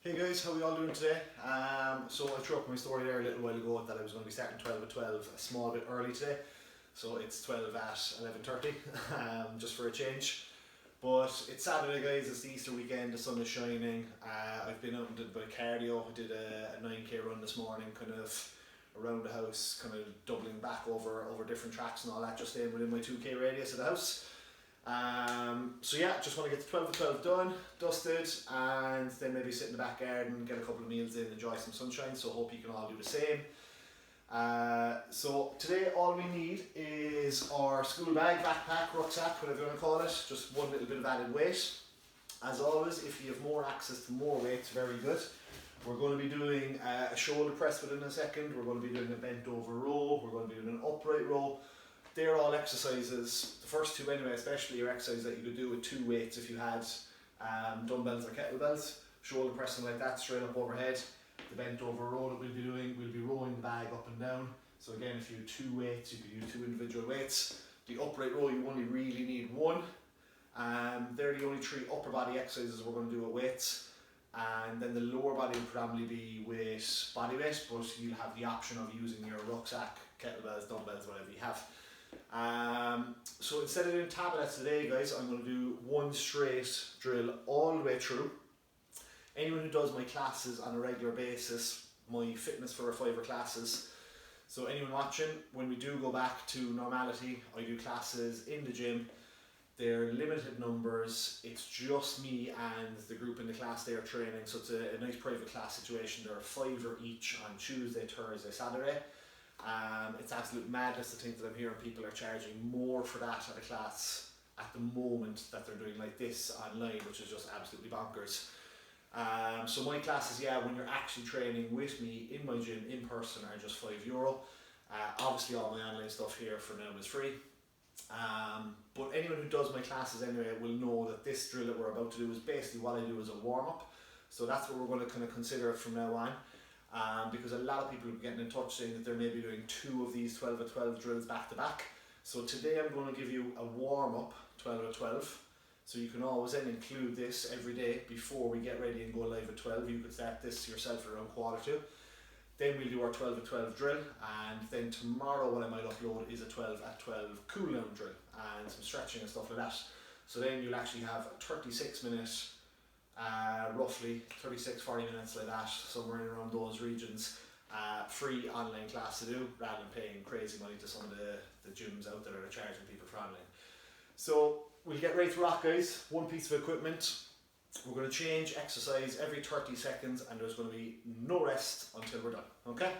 Hey guys, how are we all doing today? So I threw up my story there a little while ago that I was going to be starting 12 at 12 a small bit early today. So it's 12 at 11:30, just for a change. But it's Saturday guys, it's the Easter weekend, the sun is shining. I've been out and did a bit of cardio. I did a 9k run this morning, kind of around the house, kind of doubling back over different tracks and all that, just staying within my 2k radius of the house. So yeah, just want to get the 12 at 12 done, dusted, and then maybe sit in the back garden, get a couple of meals in, enjoy some sunshine, so hope you can all do the same. So today all we need is our school bag, backpack, rucksack, whatever you want to call it, just one little bit of added weight. As always, if you have more access to more weights, very good. We're going to be doing a shoulder press within a second, we're going to be doing a bent over row, we're going to be doing an upright row. They're all exercises, the first two anyway, especially are exercises that you could do with two weights if you had dumbbells or kettlebells. Shoulder pressing like that, straight up overhead. The bent over row that we'll be doing, we'll be rowing the bag up and down. So again, if you have two weights, you could use two individual weights. The upright row, you only really need one. They're the only three upper body exercises we're going to do with weights. And then the lower body will probably be with body weight, but you'll have the option of using your rucksack, kettlebells, dumbbells, whatever you have. So instead of doing tablets today guys, I'm going to do one straight drill all the way through. Anyone who does my classes on a regular basis, my fitness for a fiver classes, so anyone watching, when we do go back to normality, I do classes in the gym. They're limited numbers, it's just me and the group in the class they are training, so it's a nice private class situation. There are fiver each on Tuesday, Thursday, Saturday. It's absolute madness to think that I'm hearing people are charging more for that at a class at the moment that they're doing like this online, which is just absolutely bonkers. So my classes, yeah, when you're actually training with me in my gym in person are just €5. Obviously all my online stuff here for now is free. But anyone who does my classes anyway will know that this drill that we're about to do is basically what I do as a warm-up. So that's what we're going to kind of consider it from now on. Because a lot of people are getting in touch saying that they're maybe doing two of these 12 at 12 drills back to back. So today I'm going to give you a warm-up 12 at 12. So you can always then include this every day before we get ready and go live at 12. You could start this yourself at around 1:45. Then we'll do our 12 at 12 drill, and then tomorrow what I might upload is a 12 at 12 cool down drill and some stretching and stuff like that. So then you'll actually have a 36-minute roughly 36-40 minutes like that, somewhere in around those regions, free online class to do rather than paying crazy money to some of the gyms out there that are charging people for online. So we'll get right to rock guys. One piece of equipment, we're going to change exercise every 30 seconds and there's going to be no rest until we're done, okay?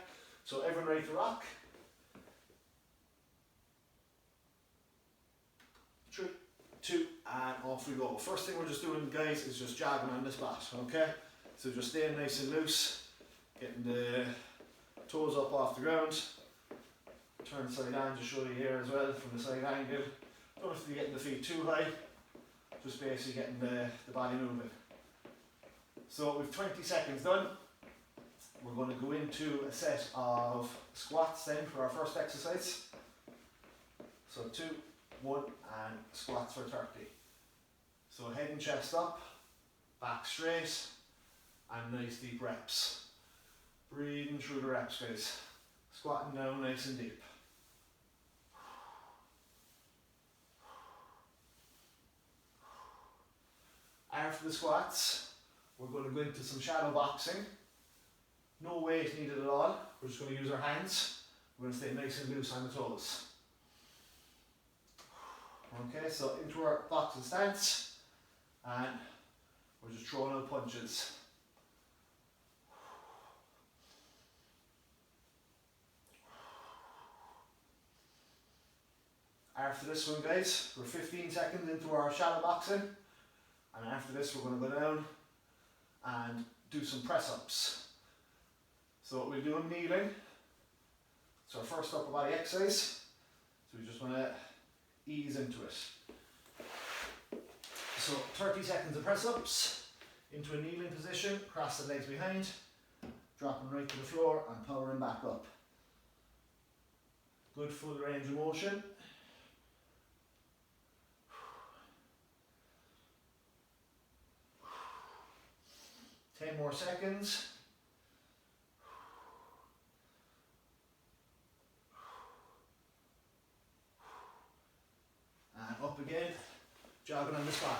So everyone ready to rock? 3, 2, and off we go. First thing we're just doing guys is just jogging on the spot, okay? So just staying nice and loose, getting the toes up off the ground, turn side on to show you here as well from the side angle. Don't have to be getting the feet too high, just basically getting the body moving. So we've 20 seconds done. We're going to go into a set of squats then for our first exercise. So 2, 1 and squats for 30. So head and chest up, back straight, and nice deep reps. Breathing through the reps guys. Squatting down nice and deep. After the squats, we're going to go into some shadow boxing. No weight needed at all. We're just going to use our hands. We're going to stay nice and loose on the toes. Okay, so into our boxing stance, and we're just throwing out punches. After this one guys, we're 15 seconds into our shadow boxing, and after this we're going to go down and do some press ups. So what we'll do in kneeling, it's our first upper body exercise, so we just want to ease into it. So 30 seconds of press ups, into a kneeling position, cross the legs behind, dropping right to the floor and powering back up. Good full range of motion. 10 more seconds. And up again, jogging on the spot.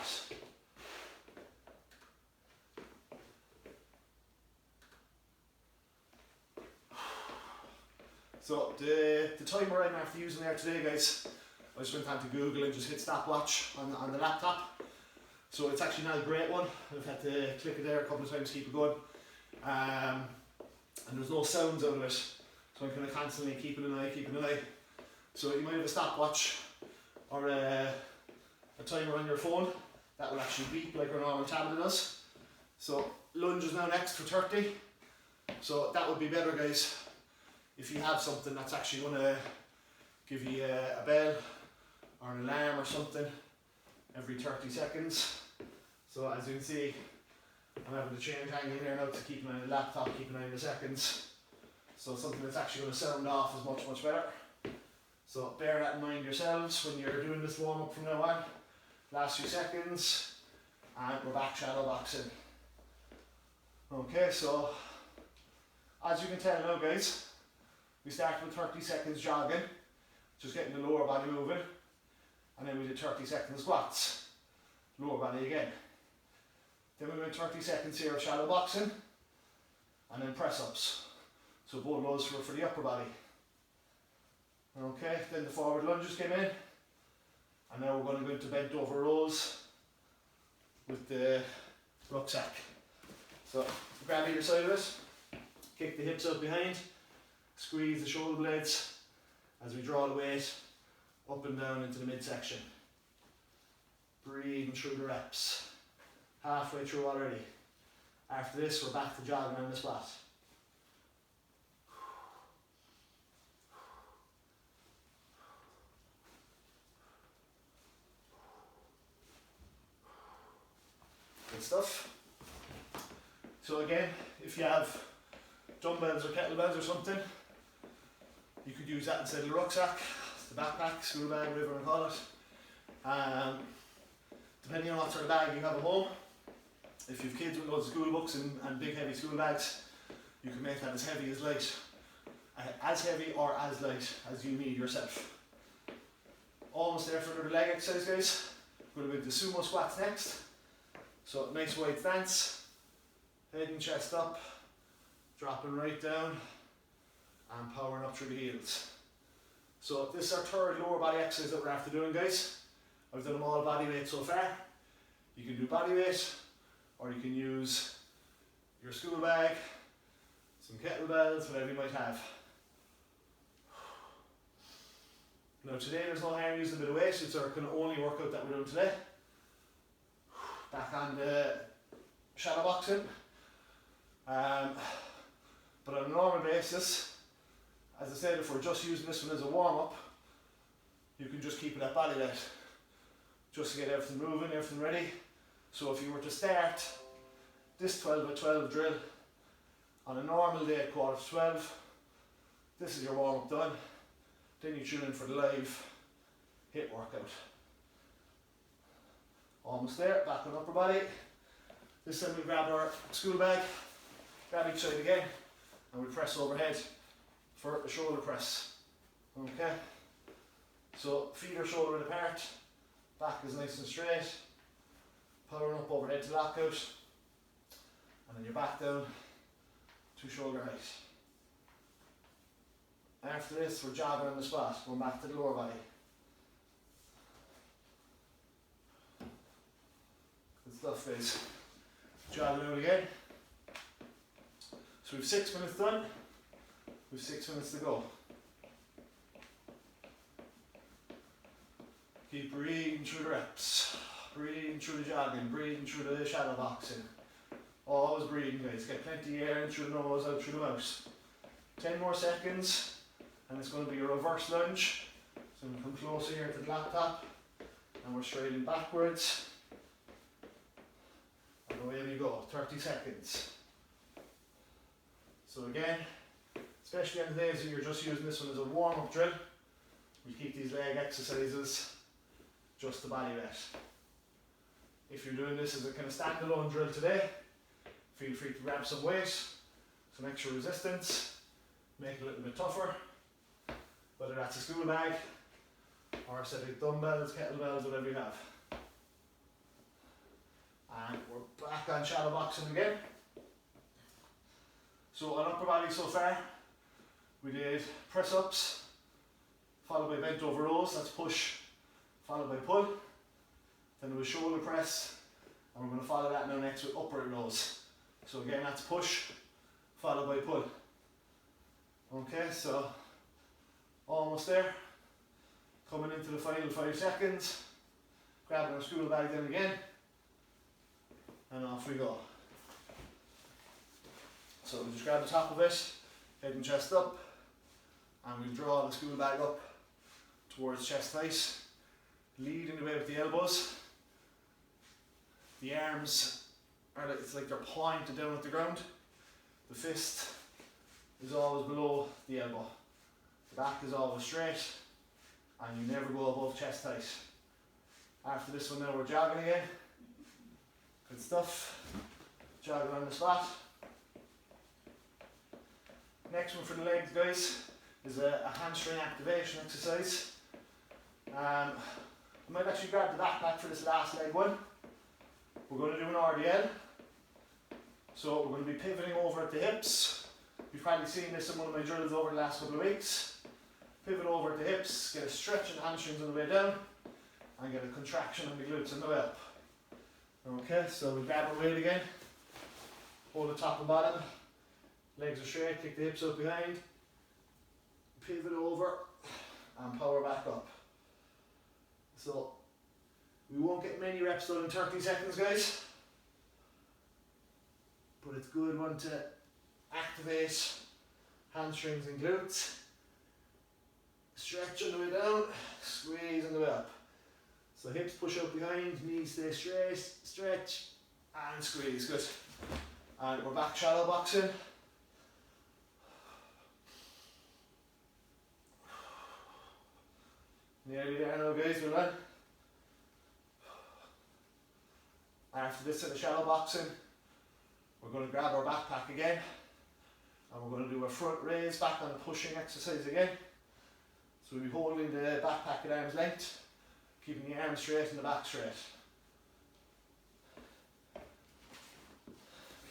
So the timer I'm after using there today, guys, I just went on to Google and just hit stopwatch on the laptop. So it's actually not a great one. I've had to click it there a couple of times to keep it going. And there's no sounds out of it. So I'm kind of constantly keeping an eye. So you might have a stopwatch or a timer on your phone that will actually beep like our normal tablet does. So lunge is now next for 30. So that would be better, guys, if you have something that's actually going to give you a bell or an alarm or something every 30 seconds. So as you can see, I'm having to change angle here now to keep an eye on the laptop, keep an eye on the seconds. So something that's actually going to sound off is much better. So bear that in mind yourselves when you're doing this warm up from now on. Last few seconds, and we're back shadow boxing. Okay, so as you can tell now, guys, we started with 30 seconds jogging, just getting the lower body moving, and then we did 30 seconds squats, lower body again. Then we went 30 seconds here of shadow boxing, and then press ups. So both those for the upper body. Okay, then the forward lunges came in, and now we're going to go into bent over rows with the rucksack. So grab either side of it, kick the hips out behind, squeeze the shoulder blades as we draw the weight up and down into the midsection. Breathing through the reps. Halfway through already. After this, we're back to jogging on the spot. Good stuff. So again, if you have dumbbells or kettlebells or something, you could use that instead of the rucksack, the backpack, school bag, whatever you want to call it. Depending on what sort of bag you have at home, if you have kids with loads of school books and big heavy school bags, you can make that as heavy as light. As heavy or as light as you need yourself. Almost there for another leg exercise, guys. We're going to do the sumo squats next. So nice wide stance, head and chest up, dropping right down and powering up through the heels. So this is our third lower body exercise that we're after doing, guys. I've done them all body weight so far. You can do body weight, or you can use your school bag, some kettlebells, whatever you might have. Now today there's no harm using a bit of weight, it's our kind of only workout that we're doing today. Back on the shadow boxing. But on a normal basis, as I said, if we're just using this one as a warm-up, you can just keep it at body weight, just to get everything moving, everything ready. So if you were to start this 12 by 12 drill on a normal day at 11:45, this is your warm-up done. Then you tune in for the live HIIT workout. Almost there, back on upper body. This time we grab our school bag, grab each side again, and we press overhead for a shoulder press. Okay? So feet are shoulder width apart, back is nice and straight, powering up overhead to lockout, and then you're back down to shoulder height. After this, we're jogging on the spot, going back to the lower body. Good stuff, guys. Jogging out again. So we've 6 minutes done. We've 6 minutes to go. Keep breathing through the reps. Breathing through the jogging. Breathing through the shadow boxing. Always breathing, guys. Get plenty of air in through the nose, out through the mouth. 10 more seconds. And it's going to be a reverse lunge. So we come closer here to the laptop. And we're striding backwards. And away we go. 30 seconds. So again, especially on the days when you're just using this one as a warm-up drill, we keep these leg exercises just the body weight. If you're doing this as a kind of standalone drill today, Feel free to grab some weight, some extra resistance, make it a little bit tougher. Whether that's a school bag or a set of dumbbells, kettlebells, whatever you have. And we're back on shadow boxing again. So on upper body so far, we did press ups, followed by bent over rows, that's push, followed by pull. Then there was shoulder press, and we're going to follow that now next with upright rows. So again, that's push, followed by pull. Okay, so almost there. Coming into the final 5 seconds. Grabbing our school bag then again. And off we go. So we just grab the top of it, head and chest up, and we'll draw the school bag up towards chest height, leading the way with the elbows. The arms are like, it's like they're pointed down at the ground. The fist is always below the elbow. The back is always straight, and you never go above chest height. After this one now we're jogging again. Good stuff. Jogging on the spot. Next one for the legs, guys, is a hamstring activation exercise. I might actually grab the backpack for this last leg one. We're going to do an RDL. So we're going to be pivoting over at the hips. You've probably seen this in one of my drills over the last couple of weeks. Pivot over at the hips, get a stretch in the hamstrings on the way down, and get a contraction in the glutes on the way up. Okay, so we grab our weight again, hold the top and bottom, legs are straight, kick the hips up behind, pivot over, and power back up. So we won't get many reps done in 30 seconds, guys, but it's a good one to activate hamstrings and glutes. Stretch on the way down, squeeze on the way up. So hips push up behind, knees stay straight, stretch and squeeze, good. And we're back shadow boxing. Nearly there now, guys, we're done. After this set of shadow boxing, we're going to grab our backpack again, and we're going to do a front raise back on the pushing exercise again. So we'll be holding the backpack at arm's length, keeping the arms straight and the back straight.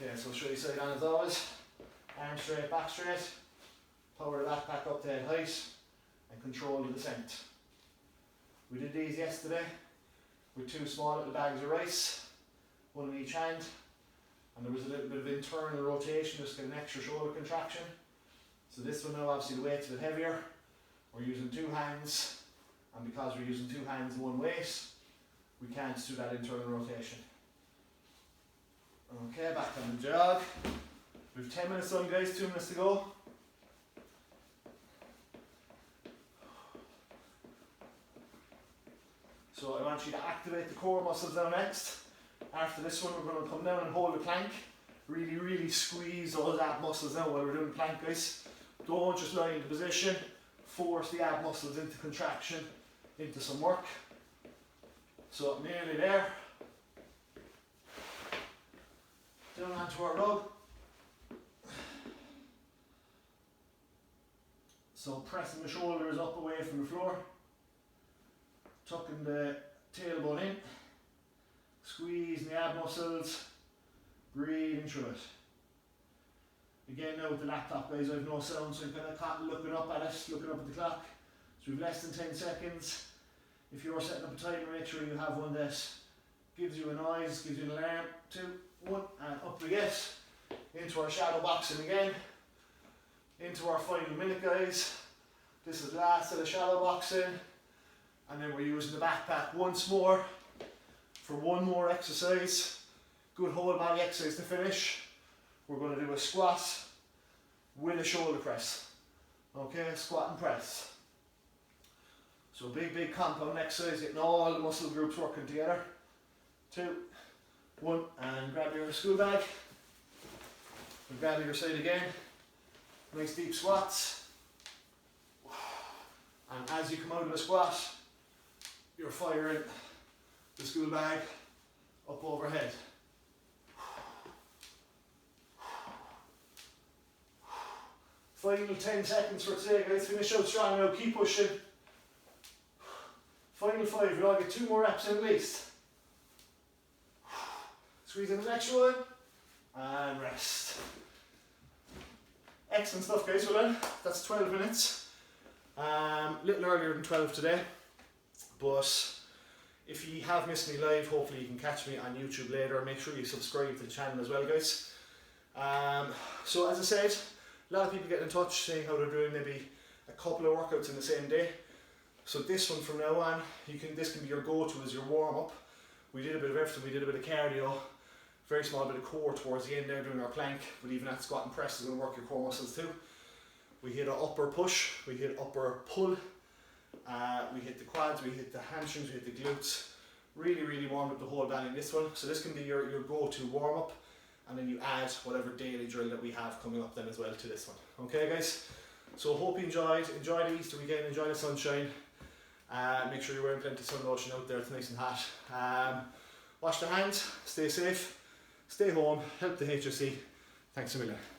Okay, so we'll show you side on as always. Arms straight, back straight. Power the backpack up to head height and control the descent. We did these yesterday with 2 small little bags of rice, one in each hand, and there was a little bit of internal rotation, just get an extra shoulder contraction. So this one now, obviously the weight's a bit heavier. We're using 2 hands, and because we're using 2 hands and 1 weight, we can't do that internal rotation. Okay, back on the jog. We've 10 minutes done, guys, 2 minutes to go. So I want you to activate the core muscles now next. After this one, we're going to come down and hold the plank. Really, really squeeze those ab muscles now while we're doing the plank, guys. Don't just lie into position. Force the ab muscles into contraction, into some work. So nearly there. Down onto our rug. So pressing the shoulders up away from the floor. Tucking the tailbone in. Squeezing the ab muscles. Breathing through it. Again now with the laptop, guys, I have no sound, so I'm kind of looking up at it, looking up at the clock. So we've less than 10 seconds. If you're setting up a timer, make sure you have one that gives you a noise, gives you an alarm. 2, 1, and up we get. Into our shadow boxing again. Into our final minute, guys. This is the last set of shadow boxing. And then we're using the backpack once more for one more exercise. Good whole body exercise to finish. We're going to do a squat with a shoulder press. Okay, squat and press. So big compound exercise, getting all the muscle groups working together. 2, 1, and grab your school bag. And grab your side again. Nice deep squats. And as you come out of the squat, you're firing the school bag up overhead. Final 10 seconds for today, guys. Finish out strong now, keep pushing. Final 5, we all get 2 more reps in at least. Squeeze in the next one, and rest. Excellent stuff, guys. Well done. That's 12 minutes. Little earlier than 12 today, but if you have missed me live, hopefully you can catch me on YouTube later. Make sure you subscribe to the channel as well, guys. So as I said, a lot of people get in touch saying how they're doing maybe a couple of workouts in the same day. So this one from now on, this can be your go-to as your warm-up. We did a bit of everything. We did a bit of cardio, very small bit of core towards the end there doing our plank, but even that squat and press is going to work your core muscles too. We hit an upper push, we hit upper pull, we hit the quads, we hit the hamstrings, we hit the glutes. Really, really warmed up the whole body in this one. So this can be your go-to warm-up, and then you add whatever daily drill that we have coming up then as well to this one. Okay, guys? So hope you enjoyed. Enjoy the Easter weekend, enjoy the sunshine. Make sure you're wearing plenty of sun lotion out there, it's nice and hot. Wash the hands, stay safe, stay home, help the HSE. Thanks a million.